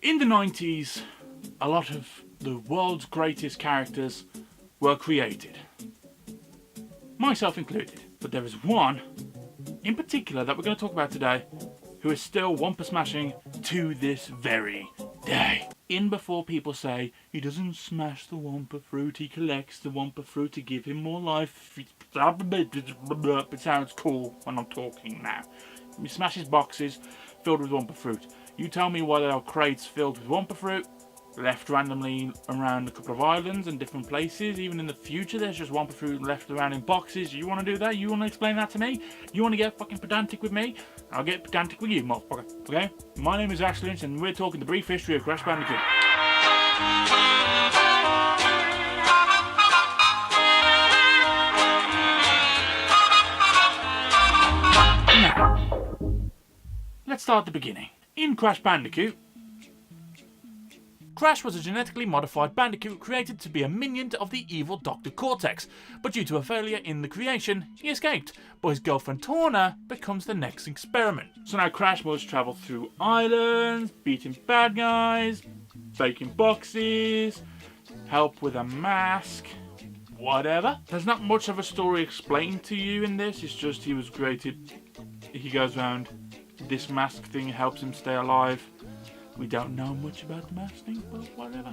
In the 90s, a lot of the world's greatest characters were created. Myself included. But there is one in particular that we're going to talk about today who is still Wumpa smashing to this very day. In before people say, he doesn't smash the Wumpa fruit, he collects the Wumpa fruit to give him more life. It sounds cool when I'm talking now. He smashes boxes filled with Wumpa fruit. You tell me why there are crates filled with Wumpa fruit, left randomly around a couple of islands and different places. Even in the future, there's just Wumpa fruit left around in boxes. You want to do that? You want to explain that to me? You want to get fucking pedantic with me? I'll get pedantic with you, motherfucker. Okay? My name is ALynchMedia, and we're talking the brief history of Crash Bandicoot. Now, let's start at the beginning. In Crash Bandicoot, Crash was a genetically modified Bandicoot created to be a minion of the evil Dr. Cortex, but due to a failure in the creation, he escaped, but his girlfriend Torna becomes the next experiment. So now Crash must travel through islands, beating bad guys, breaking boxes, help with a mask, whatever. There's not much of a story explained to you in this, it's just he was created, he goes around, this mask thing helps him stay alive. We don't know much about the mask thing, but whatever.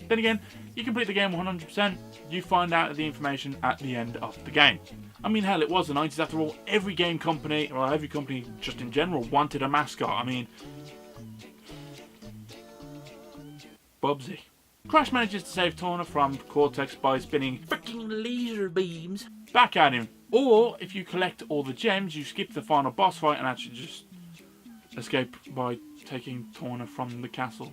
Then again, you complete the game 100%, you find out the information at the end of the game. I mean, hell, it was the 90s after all. Every game company, or every company just in general, wanted a mascot. I mean, Bubsy. Crash manages to save Torna from Cortex by spinning freaking laser beams back at him. Or, if you collect all the gems, you skip the final boss fight and actually just escape by taking Torna from the castle.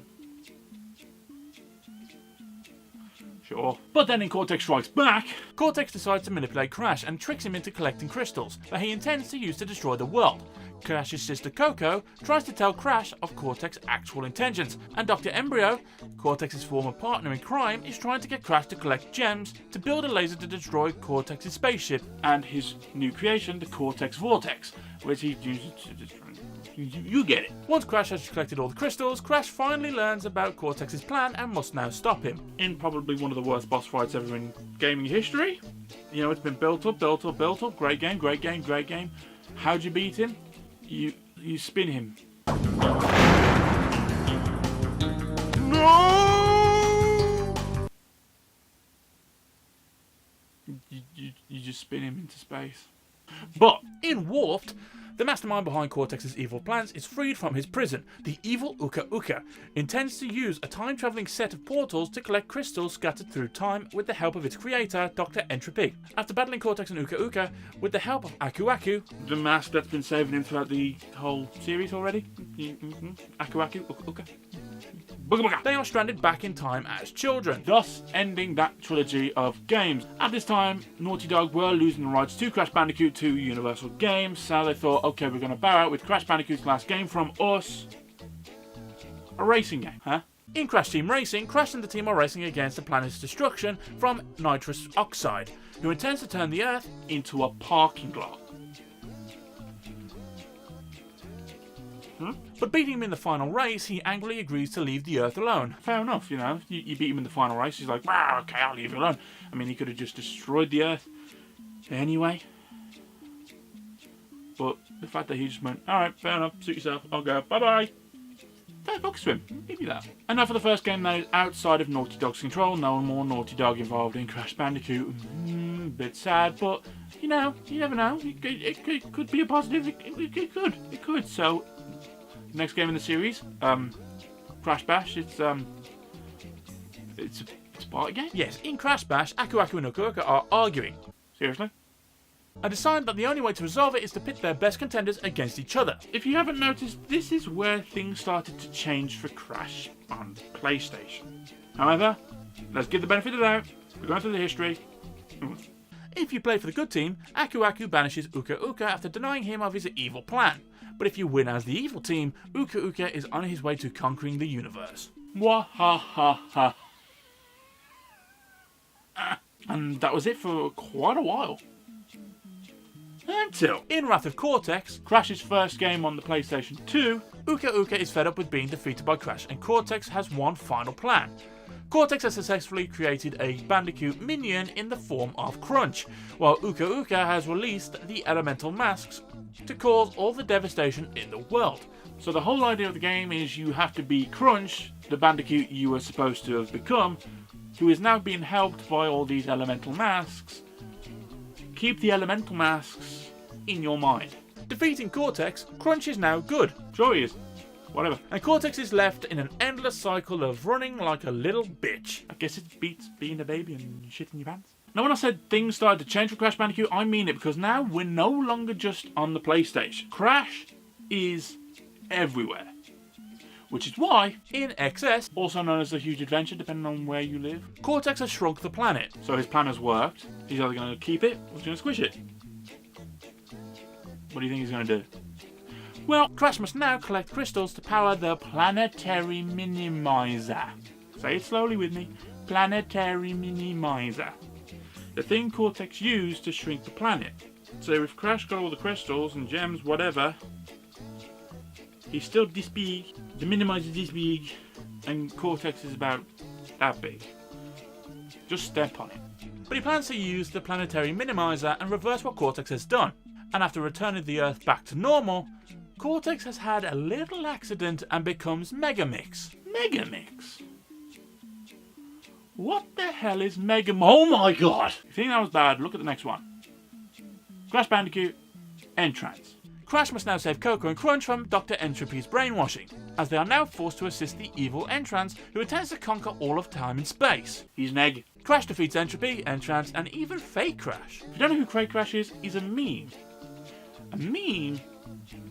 Sure. But then in Cortex Strikes Back, Cortex decides to manipulate Crash and tricks him into collecting crystals that he intends to use to destroy the world. Crash's sister Coco tries to tell Crash of Cortex's actual intentions, and Dr. Embryo, Cortex's former partner in crime, is trying to get Crash to collect gems to build a laser to destroy Cortex's spaceship and his new creation, the Cortex Vortex, which he uses to destroy. You get it. Once Crash has collected all the crystals, Crash finally learns about Cortex's plan and must now stop him. In probably one of the worst boss fights ever in gaming history. You know, it's been built up. Great game. How'd you beat him? You spin him. No! You just spin him into space. But in Warped, the mastermind behind Cortex's evil plans is freed from his prison. The evil Uka Uka intends to use a time-travelling set of portals to collect crystals scattered through time with the help of its creator, Dr. Entropy. After battling Cortex and Uka Uka with the help of Aku Aku, the mask that's been saving him throughout the whole series already, Aku Aku, Uka Uka, Booga Booga, they are stranded back in time as children, thus ending that trilogy of games. At this time, Naughty Dog were losing the rights to Crash Bandicoot to Universal Games, so they thought, okay, we're going to bow out with Crash Bandicoot's last game from us, a racing game, huh? In Crash Team Racing, Crash and the team are racing against the planet's destruction from nitrous oxide, who intends to turn the Earth into a parking lot. But beating him in the final race, he angrily agrees to leave the Earth alone. Fair enough, you know, you beat him in the final race, he's like, wow, okay, I'll leave you alone. I mean, he could have just destroyed the Earth anyway. But the fact that he just went, alright, fair enough, suit yourself, I'll go, bye-bye. Fair fucks to him, give you that. And now for the first game that is outside of Naughty Dog's control, no more Naughty Dog involved in Crash Bandicoot. Bit sad, but, you know, you never know. It could be a positive, it could. So, next game in the series, Crash Bash, it's a party game? Yes, in Crash Bash, Aku Aku and Uka Uka are arguing. Seriously? I decide that the only way to resolve it is to pit their best contenders against each other. If you haven't noticed, this is where things started to change for Crash on PlayStation. However, let's give the benefit of the doubt. We're going through the history. If you play for the good team, Aku Aku banishes Uka Uka after denying him of his evil plan. But if you win as the evil team, Uka Uka is on his way to conquering the universe. Wahahaha. And that was it for quite a while. Until, In Wrath of Cortex, Crash's first game on the PlayStation 2, Uka Uka is fed up with being defeated by Crash, and Cortex has one final plan. Cortex has successfully created a Bandicoot minion in the form of Crunch, while Uka Uka has released the elemental masks to cause all the devastation in the world. So the whole idea of the game is you have to be Crunch, the Bandicoot you were supposed to have become, who is now being helped by all these elemental masks. Keep the elemental masks in your mind. Defeating Cortex, Crunch is now good. Sure he is. Whatever. And Cortex is left in an endless cycle of running like a little bitch. I guess it beats being a baby and shitting your pants. Now when I said things started to change for Crash Bandicoot, I mean it, because now we're no longer just on the PlayStation. Crash is everywhere. Which is why, In XS, also known as the Huge Adventure, depending on where you live, Cortex has shrunk the planet. so his plan has worked. He's either going to keep it or he's going to squish it. What do you think he's going to do? Well, Crash must now collect crystals to power the Planetary Minimizer. Say it slowly with me. Planetary Minimizer. The thing Cortex used to shrink the planet. So if Crash got all the crystals and gems, whatever, he's still this big, the Minimizer is this big, and Cortex is about that big. Just step on it. But he plans to use the planetary minimizer and reverse what Cortex has done. And after returning the Earth back to normal, Cortex has had a little accident and becomes Megamix. Megamix? What the hell is Megamix? Oh my god! If you think that was bad, look at the next one. Crash Bandicoot, Entrance. Crash must now save Coco and Crunch from Dr. Entropy's brainwashing, as they are now forced to assist the evil Entrance, who intends to conquer all of time and space. He's Neg. Crash defeats Entropy, Entrance, and even Fake Crash. If you don't know who Craig Crash is, he's a meme. A meme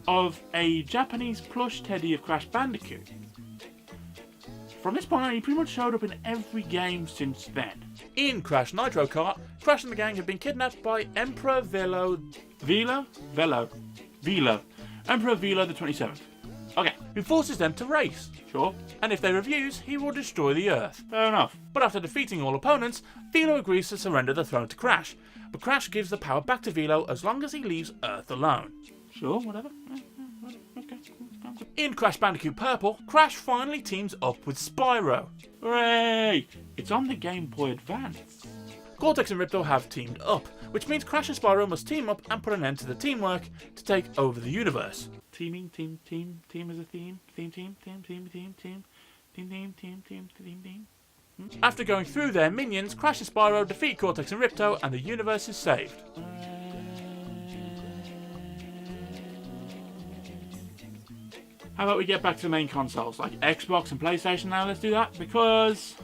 of a Japanese plush teddy of Crash Bandicoot. From this point on, he pretty much showed up in every game since then. In Crash Nitro Cart, Crash and the gang have been kidnapped by Emperor Velo. Emperor Velo the 27th. Okay, Who forces them to race. sure. And if they refuse, he will destroy the Earth. Fair enough. But after defeating all opponents, Velo agrees to surrender the throne to Crash. But Crash gives the power back to Velo as long as he leaves Earth alone. Sure, whatever. Okay. In Crash Bandicoot Purple, Crash finally teams up with Spyro. Hooray! It's on the Game Boy Advance. Cortex and Ripto have teamed up, which means Crash and Spyro must team up and put an end to the teamwork to take over the universe. Teaming, team as a theme. Team. After going through their minions, Crash and Spyro defeat Cortex and Ripto, and the universe is saved. How about we get back to the main consoles, like Xbox and PlayStation now? Let's do that, because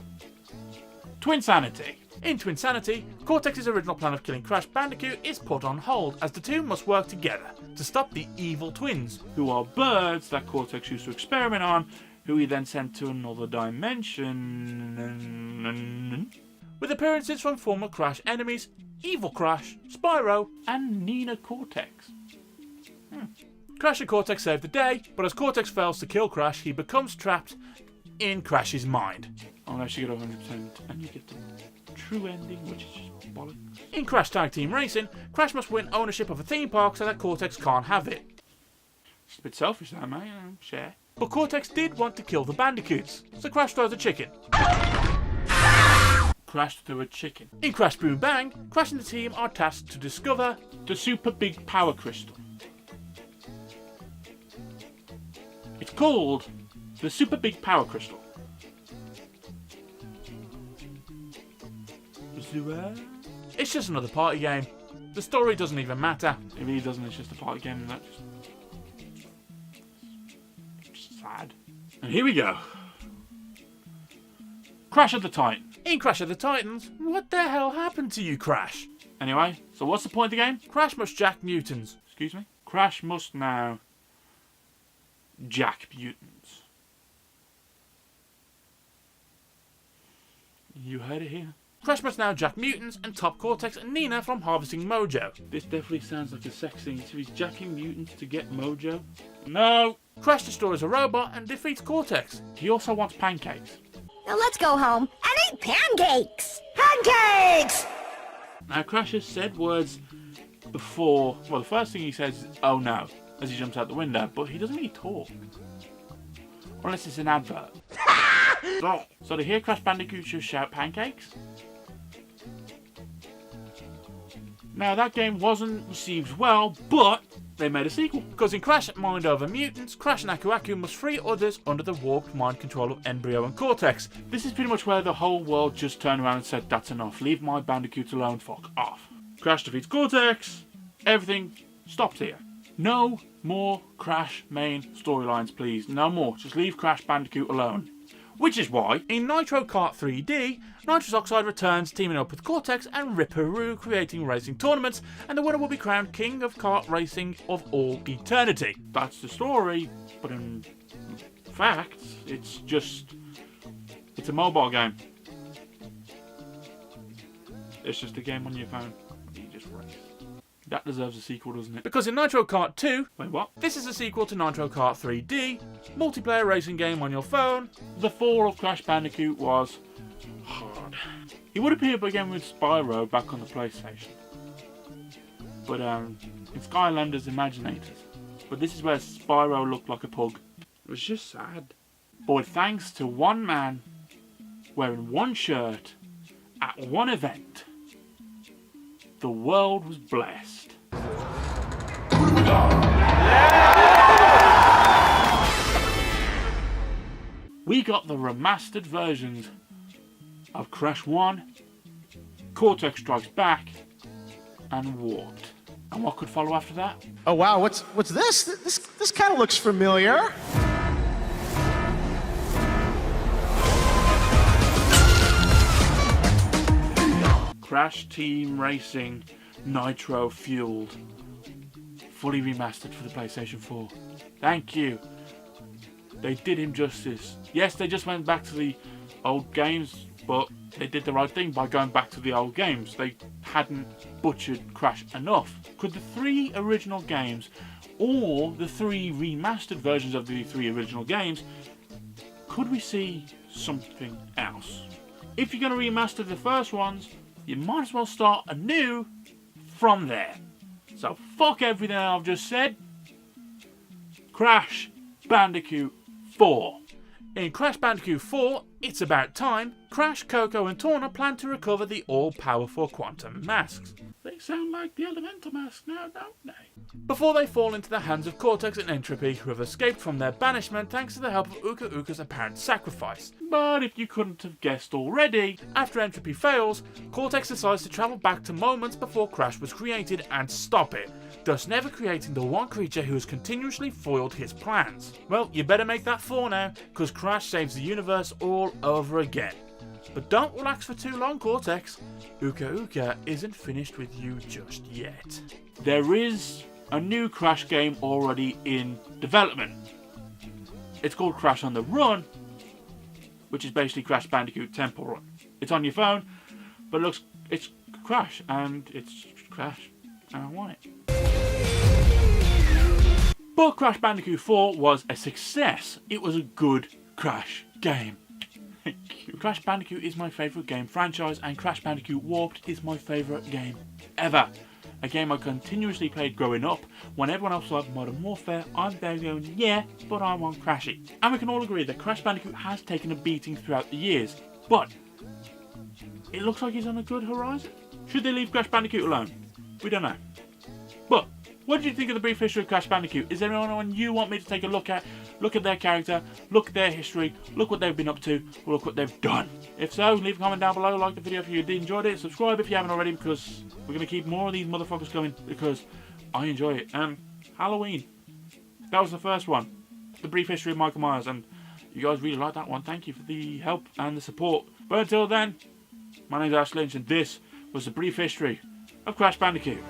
Twinsanity. In Twinsanity, Cortex's original plan of killing Crash Bandicoot is put on hold, as the two must work together to stop the evil twins. Who are birds that Cortex used to experiment on, who he then sent to another dimension. With appearances from former Crash enemies, Evil Crash, Spyro, And Nina Cortex. Crash and Cortex save the day, but as Cortex fails to kill Crash, he becomes trapped in Crash's mind. Unless you get 100% and you get the true ending, which is just bollocks. In Crash Tag Team Racing, Crash must win ownership of a theme park so that Cortex can't have it. It's a bit selfish that, mate. Share. But Cortex did want to kill the Bandicoots, so Crash throws a chicken. Crash through a chicken. In Crash Boom Bang, Crash and the team are tasked to discover The Super Big Power Crystal. It's called the Super Big Power Crystal. It's just another party game. The story doesn't even matter. It really doesn't, it's just a party game and that's just sad. And here we go. Crash of the Titan. In Crash of the Titans, what the hell happened to you, Crash? Anyway, so what's the point of the game? Crash must jack mutants. Excuse me? Crash must now jack mutants. You heard it here. Crash must now jack mutants and top Cortex and Nina from harvesting Mojo. This definitely sounds like a sex thing. So he's jacking mutants to get Mojo? No! Crash destroys a robot and defeats Cortex. He also wants pancakes. Now let's go home and eat pancakes! Pancakes! Now Crash has said words before, well, the first thing he says is, "Oh no," as he jumps out the window, but he doesn't really talk. Unless it's an advert. So to hear Crash Bandicoot just shout pancakes? Now that game wasn't received well, but they made a sequel. Because in Crash Mind Over Mutants, Crash and Aku Aku must free others under the warped mind control of Embryo and Cortex. This is pretty much where the whole world just turned around and said, "That's enough, leave my Bandicoot alone, fuck off." Crash defeats Cortex, everything stops here. No more Crash main storylines, please. No more. Just leave Crash Bandicoot alone. Which is why, in Nitro Cart 3D, Nitrous Oxide returns, teaming up with Cortex and Ripperoo, creating racing tournaments, and the winner will be crowned King of Kart Racing of all eternity. That's the story, but in fact, it's a mobile game. It's just a game on your phone. You just race. That deserves a sequel, doesn't it? Because in Nitro Kart 2, Wait, what? this is a sequel to Nitro Kart 3D, multiplayer racing game on your phone. The fall of Crash Bandicoot was hard. He would appear again with Spyro back on the PlayStation. But in Skylanders Imaginators. But this is where Spyro looked like a pug. It was just sad. But thanks to one man wearing one shirt at one event, the world was blessed. We got the remastered versions of Crash 1, Cortex Strikes Back, and Warped. And what could follow after that? Oh wow, what's this? This kind of looks familiar. Crash Team Racing Nitro Fueled. Fully remastered for the PlayStation 4. Thank you. They did him justice. Yes, they just went back to the old games, but they did the right thing by going back to the old games. They hadn't butchered Crash enough. Could the 3 original games, or the 3 remastered versions of the 3 original games, could we see something else? If you're going to remaster the first ones, you might as well start anew from there. So fuck everything I've just said. Crash Bandicoot 4. In Crash Bandicoot 4, It's About Time, Crash, Coco and Torna plan to recover the all-powerful quantum masks. They sound like the elemental masks now, don't they? Before they fall into the hands of Cortex and Entropy, who have escaped from their banishment thanks to the help of Uka Uka's apparent sacrifice. But if you couldn't have guessed already, After Entropy fails, Cortex decides to travel back to moments before Crash was created and stop it, thus never creating the one creature who has continuously foiled his plans. Well, you better make that 4 now, because Crash saves the universe all over again. But don't relax for too long, Cortex. Uka Uka isn't finished with you just yet. there is a new Crash game already in development. It's called Crash on the Run, which is basically Crash Bandicoot Temple Run. It's on your phone, but it's Crash, and it's Crash, and I want it. But Crash Bandicoot 4 was a success. It was a good Crash game. Thank you. Crash Bandicoot is my favourite game franchise, and Crash Bandicoot Warped is my favourite game ever. A game I continuously played growing up. When everyone else liked Modern Warfare, I'm there going, yeah, but I want Crashy. And we can all agree that Crash Bandicoot has taken a beating throughout the years, but it looks like he's on a good horizon. Should they leave Crash Bandicoot alone? We don't know. But what did you think of the brief history of Crash Bandicoot? Is there anyone you want me to take a look at? Look at their character, look at their history, look what they've been up to, or look what they've done. If so, leave a comment down below, like the video if you did enjoy it, subscribe if you haven't already, because we're going to keep more of these motherfuckers going, because I enjoy it. Halloween. That was the first one. The brief history of Michael Myers, and you guys really liked that one. Thank you for the help and the support. But until then, my name's Ash Lynch, and this was the brief history of Crash Bandicoot.